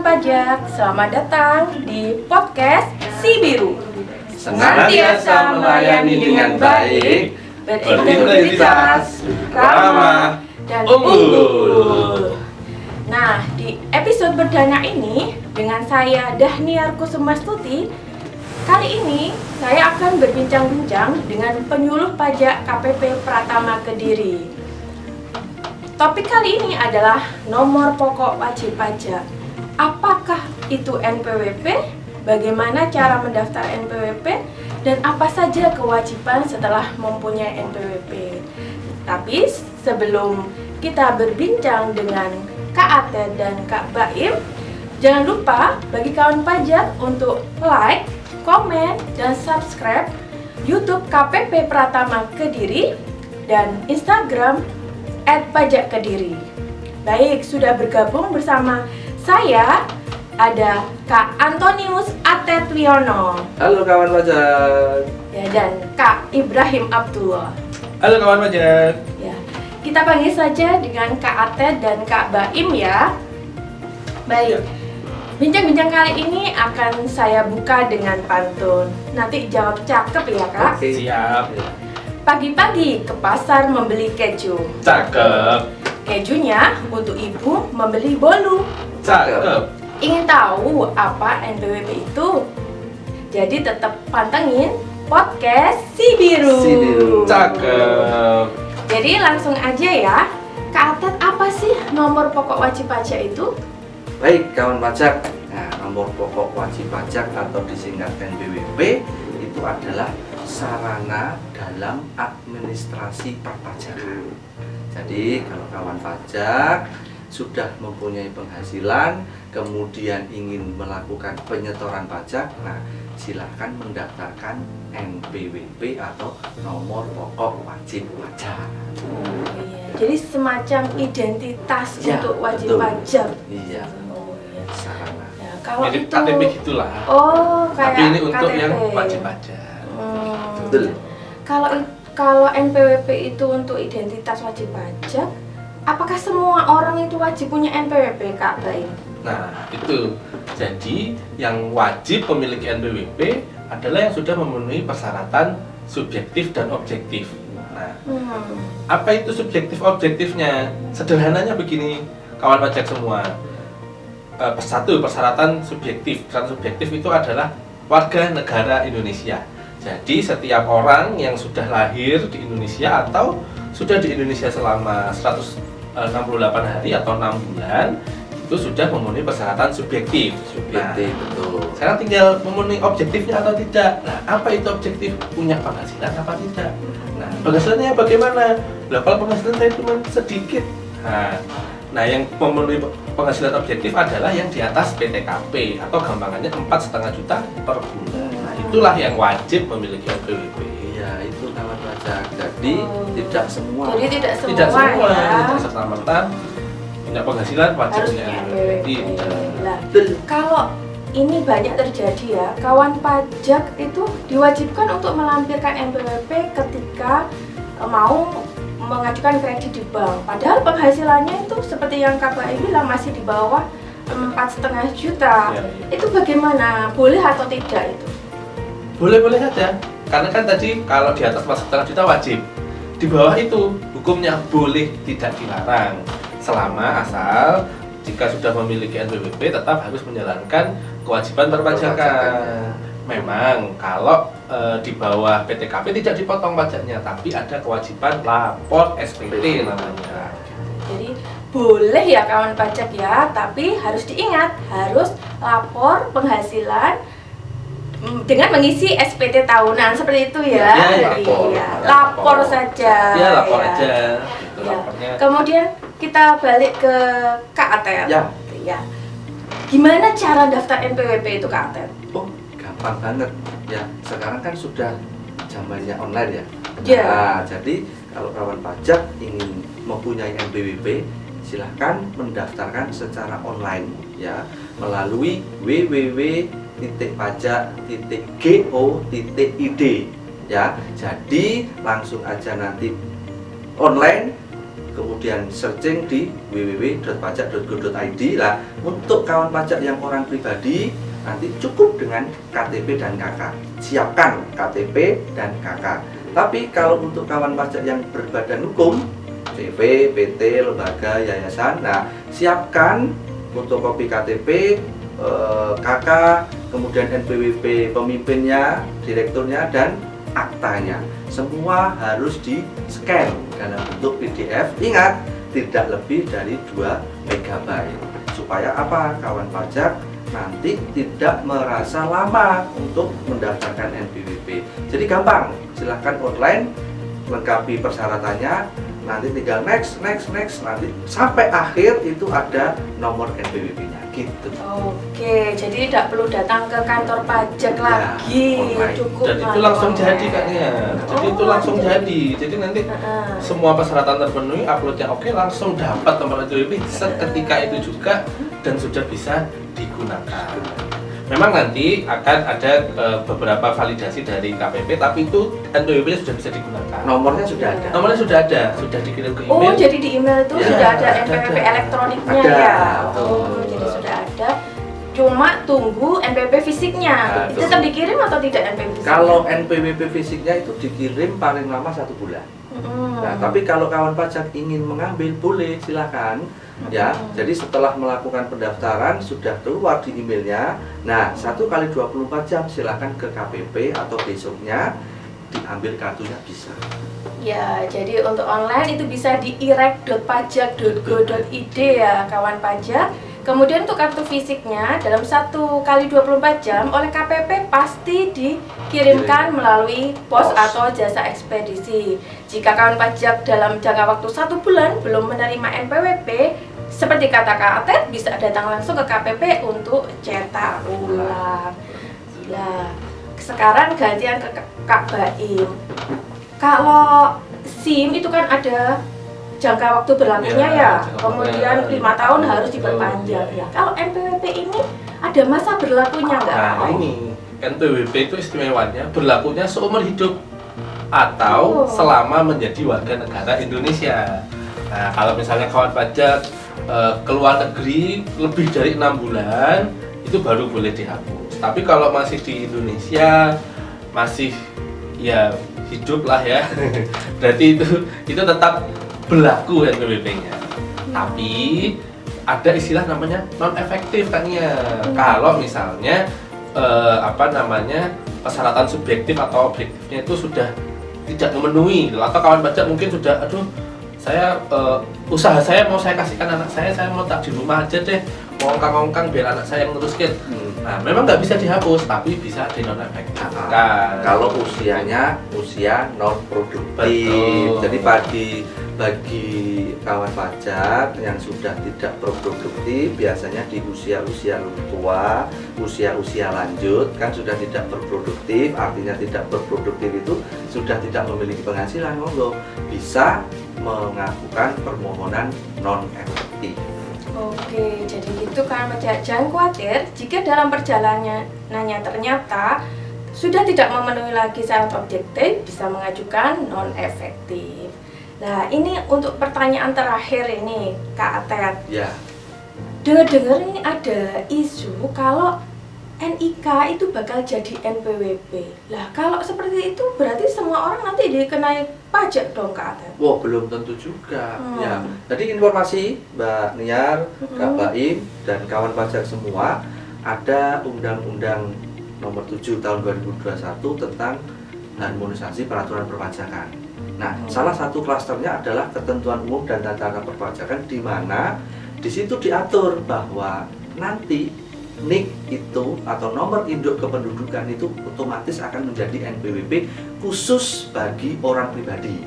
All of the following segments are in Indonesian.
kawan pajak, selamat datang di podcast Si Biru. Senantiasa melayani dengan baik, berintegritas, ramah, dan unggul. Nah, di episode perdana ini dengan saya Dahniar Kusumastuti, kali ini saya akan berbincang-bincang dengan penyuluh pajak KPP Pratama Kediri. Topik kali ini adalah nomor pokok wajib pajak. Apakah itu NPWP? Bagaimana cara mendaftar NPWP? Dan apa saja kewajiban setelah mempunyai NPWP? Tapi sebelum kita berbincang dengan Kak Atet dan Kak Baim, jangan lupa bagi kawan pajak untuk like, komen, dan subscribe YouTube KPP Pratama Kediri dan Instagram @pajakkediri. Baik, sudah bergabung bersama saya ada Kak Antonius Atet Wiono. Halo kawan pajak. Ya, dan Kak Ibrahim Abdullah. Halo kawan pajak. Ya, kita panggil saja dengan Kak Atet dan Kak Baim ya. Baik. Bincang-bincang kali ini akan saya buka dengan pantun. Nanti jawab cakep ya, Kak. Oke, siap. Pagi-pagi ke pasar membeli keju. Cakep. Kejunya untuk ibu membeli bolu. Cakep. Ingin tahu apa NPWP itu? Jadi tetap pantengin podcast Si Biru. Cakep. Jadi langsung aja ya. Kak Atet, apa sih nomor pokok wajib pajak itu? Baik kawan pajak, nah, nomor pokok wajib pajak atau disingkat NPWP itu adalah sarana dalam administrasi perpajakan. Jadi kalau kawan pajak sudah mempunyai penghasilan, kemudian ingin melakukan penyetoran pajak, nah silahkan mendaftarkan NPWP atau nomor pokok wajib pajak. Iya. Jadi semacam identitas Ya, untuk wajib betul. pajak. Iya, Oh, iya. sarana. Ya, kalau Mirip itu KTP gitulah. Oh, kayak Tapi ini untuk KTP. yang wajib pajak. Betul. Kalau NPWP itu untuk identitas wajib pajak, apakah semua orang itu wajib punya NPWP, Kak Baim? Nah, itu. Jadi, yang wajib memiliki NPWP adalah yang sudah memenuhi persyaratan subjektif dan objektif. Nah, apa itu subjektif objektifnya? Sederhananya begini, kawan pajak semua. Satu, persyaratan subjektif. Persyaratan subjektif itu adalah warga negara Indonesia. Jadi setiap orang yang sudah lahir di Indonesia atau sudah di Indonesia selama 168 hari atau 6 bulan itu sudah memenuhi persyaratan subjektif. Subjektif, betul. Sekarang tinggal memenuhi objektifnya atau tidak. Nah, apa itu objektif? Punya penghasilan apa tidak? Nah, penghasilannya bagaimana? Lah, kalau penghasilan saya cuma sedikit. Nah, yang memenuhi penghasilan objektif adalah yang di atas PTKP atau gampangannya 4,5 juta per bulan. Nah, itulah yang wajib memiliki NPWP. Iya, itu kawan pajak. Jadi tidak semua. Jadi tidak semua, Tidak semua, ya. tidak serta-merta punya penghasilan wajib Harus punya punya NPWP. NPWP. Tidak. Lah, kalau ini banyak terjadi ya, kawan pajak itu diwajibkan untuk melampirkan NPWP ketika mau mengajukan kredit di bank. Padahal penghasilannya itu seperti yang Kak Baim bilang masih di bawah 4,5 juta. Ya, ya. Itu bagaimana? Boleh atau tidak itu? Boleh-boleh saja. Karena kan tadi kalau di atas 4,5 juta wajib. Di bawah itu hukumnya boleh, tidak dilarang. Selama asal jika sudah memiliki NPWP tetap harus menjalankan kewajiban perpajakan. Memang kalau di bawah PTKP tidak dipotong pajaknya, tapi ada kewajiban lapor SPT namanya. Jadi boleh ya kawan pajak ya, tapi harus diingat harus lapor penghasilan dengan mengisi SPT tahunan seperti itu ya. Ya, lapor. Iya, lapor saja. Ya, lapor ya. aja. Gitu, Ya. lapornya. Kemudian kita balik ke Kak Atet. Ya. Ya. Gimana cara daftar NPWP itu Kak Atet? Oh, gampang banget. Ya, sekarang kan sudah zamannya online ya. Ya. Nah, jadi kalau kawan pajak ingin mempunyai NPWP, silahkan mendaftarkan secara online ya melalui www.pajak.go.id ya. Jadi langsung aja nanti online, kemudian kemudian searching di www.pajak.go.id lah. Untuk kawan pajak yang orang pribadi, nanti cukup dengan KTP dan KK. Siapkan KTP dan KK. Tapi kalau untuk kawan pajak yang berbadan hukum, CV, PT, lembaga, yayasan, nah siapkan fotokopi KTP, KK, kemudian NPWP pemimpinnya, direkturnya, dan aktanya. Semua harus di-scan dalam bentuk PDF. Ingat, tidak lebih dari 2 MB. Supaya apa? Kawan pajak nanti tidak merasa lama untuk mendaftarkan NPWP. Jadi gampang, silahkan online, lengkapi persyaratannya, nanti tinggal next, nanti sampai akhir itu ada nomor NPWP-nya gitu. Oke, jadi tidak perlu datang ke kantor pajak lagi, online. cukup Dan itu langsung online. jadi Kaknya. Jadi itu langsung jadi. Jadi nanti semua persyaratan terpenuhi, uploadnya oke, langsung dapat nomor NPWP seketika itu juga dan sudah bisa digunakan. Memang nanti akan ada beberapa validasi dari KPP, tapi itu NPWP-nya sudah bisa digunakan. Nomornya sudah ada. Nomornya sudah ada, sudah dikirim ke Oh, email. jadi di email itu Ya, sudah ada ada. NPWP elektroniknya Ada. ya? Betul. Oh, jadi sudah ada. Cuma tunggu NPWP fisiknya. Betul. Tetap dikirim atau tidak NPWP fisiknya? Kalau NPWP fisiknya itu dikirim paling lama 1 bulan. Nah, tapi kalau kawan pajak ingin mengambil, boleh, silakan. Ya, jadi setelah melakukan pendaftaran sudah keluar di emailnya. Nah, 1x24 jam silakan ke KPP atau besoknya diambil kartunya bisa. Ya, jadi untuk online itu bisa di irek.pajak.go.id ya kawan pajak. Kemudian untuk kartu fisiknya dalam 1x24 jam oleh KPP pasti dikirimkan melalui pos atau jasa ekspedisi. Jika kawan pajak dalam jangka waktu 1 bulan belum menerima NPWP, seperti kata Kak Atet, bisa datang langsung ke KPP untuk cetak ulang. Nah, sekarang gantian ke Kak Baim. Kalau SIM itu kan ada jangka waktu berlakunya ya, jangka kemudian waktunya 5 tahun harus betul, diperpanjang iya. ya. Kalau NPWP ini ada masa berlakunya nggak? Nah, ini NPWP itu istimewanya berlakunya seumur hidup atau selama menjadi warga negara Indonesia. Nah, kalau misalnya kawan pajak keluar negeri lebih dari 6 bulan itu baru boleh dihapus. Tapi kalau masih di Indonesia masih ya hidup lah ya, berarti itu tetap berlaku NPWP-nya. Tapi ada istilah namanya non efektif Tania. Kalau misalnya persyaratan subjektif atau objektifnya itu sudah tidak memenuhi, atau kawan pajak mungkin sudah saya usaha saya mau saya kasihkan anak saya mau tak di rumah aja deh, ngongkang-ngongkang biar anak saya yang teruskin. Nah, memang nggak bisa dihapus, tapi bisa di non efektif. Kalau usianya usia non produktif. Betul. Jadi bagi kawan pajak yang sudah tidak produktif, biasanya di usia-usia tua, usia-usia lanjut kan sudah tidak berproduktif. Artinya tidak berproduktif itu sudah tidak memiliki penghasilan, monggo bisa mengajukan permohonan non efektif. Oke, jadi gitu kan pajak. Jangan khawatir jika dalam perjalanannya ternyata sudah tidak memenuhi lagi syarat objektif, bisa mengajukan non efektif. Nah, ini untuk pertanyaan terakhir ini Kak Atet. Ya. Dengar-dengar ini ada isu kalau NIK itu bakal jadi NPWP. Lah, kalau seperti itu berarti semua orang nanti dikenai pajak dong Kak Atet? Wah, belum tentu juga. Ya. Jadi informasi Mbak Niar, Kak Baim, dan kawan pajak semua, ada Undang-Undang Nomor 7 Tahun 2021 tentang harmonisasi peraturan perpajakan. Nah, salah satu klasternya adalah ketentuan umum dan tata cara perpajakan, di mana di situ diatur bahwa nanti NIK itu atau nomor induk kependudukan itu otomatis akan menjadi NPWP khusus bagi orang pribadi.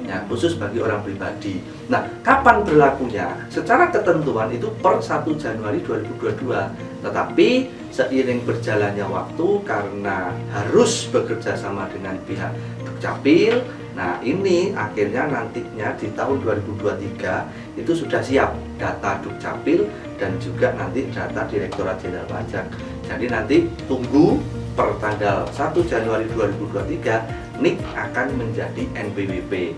Ya, khusus bagi orang pribadi. Nah, kapan berlakunya? Secara ketentuan itu per 1 Januari 2022. Tetapi seiring berjalannya waktu karena harus bekerja sama dengan pihak Dukcapil, nah ini akhirnya nantinya di tahun 2023 itu sudah siap data Dukcapil dan juga nanti data Direktorat Jenderal Pajak. Jadi nanti tunggu per tanggal 1 Januari 2023 NIK akan menjadi NPWP.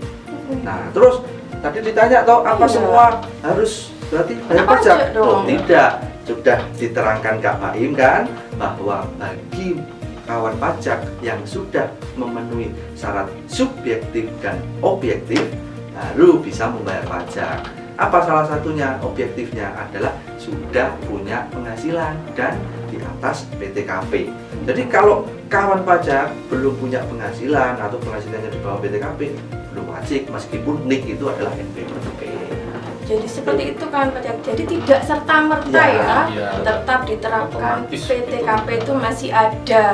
Nah, terus Tadi ditanya toh apa Iya. semua harus berarti bayar Apa pajak? aja dong? Oh, tidak. Sudah diterangkan Kak Baim kan bahwa bagi kawan pajak yang sudah memenuhi syarat subjektif dan objektif baru bisa membayar pajak. Apa salah satunya? Objektifnya adalah sudah punya penghasilan dan di atas PTKP. Jadi kalau kawan pajak belum punya penghasilan atau penghasilannya di bawah PTKP, belum wajib meskipun NIK itu adalah NPWP. Jadi seperti itu kan pajak. Jadi tidak serta merta Ya, ya, ya. tetap diterapkan Otomatis PTKP itu masih ada.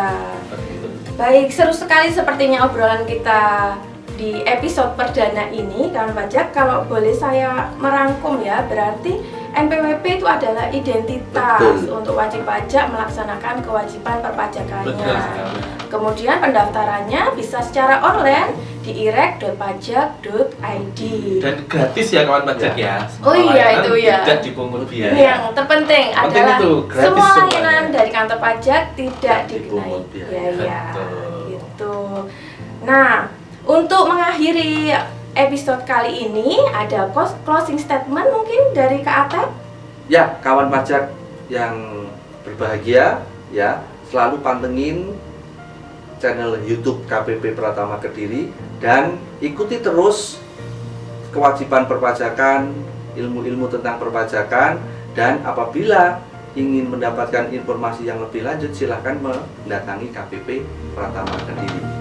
Betul. Baik, seru sekali sepertinya obrolan kita di episode perdana ini kawan pajak. Kalau boleh saya merangkum ya, berarti NPWP itu adalah identitas Betul. untuk wajib pajak melaksanakan kewajiban perpajakannya. Betul sekali. Kemudian pendaftarannya bisa secara online di irek.pajak.id. Dan gratis ya kawan pajak ya. Oh iya, Layanan itu ya. Tidak dipungut biaya. Yang terpenting Penting adalah itu, gratis semua semuanya. layanan dari kantor pajak tidak dikenai dipungut biaya. biaya. Betul. Gitu. Nah, untuk mengakhiri episode kali ini ada closing statement mungkin dari Kak Atep. Ya, kawan pajak yang berbahagia ya, selalu pantengin channel YouTube KPP Pratama Kediri dan ikuti terus kewajiban perpajakan, ilmu-ilmu tentang perpajakan, dan apabila ingin mendapatkan informasi yang lebih lanjut silahkan mendatangi KPP Pratama Kediri.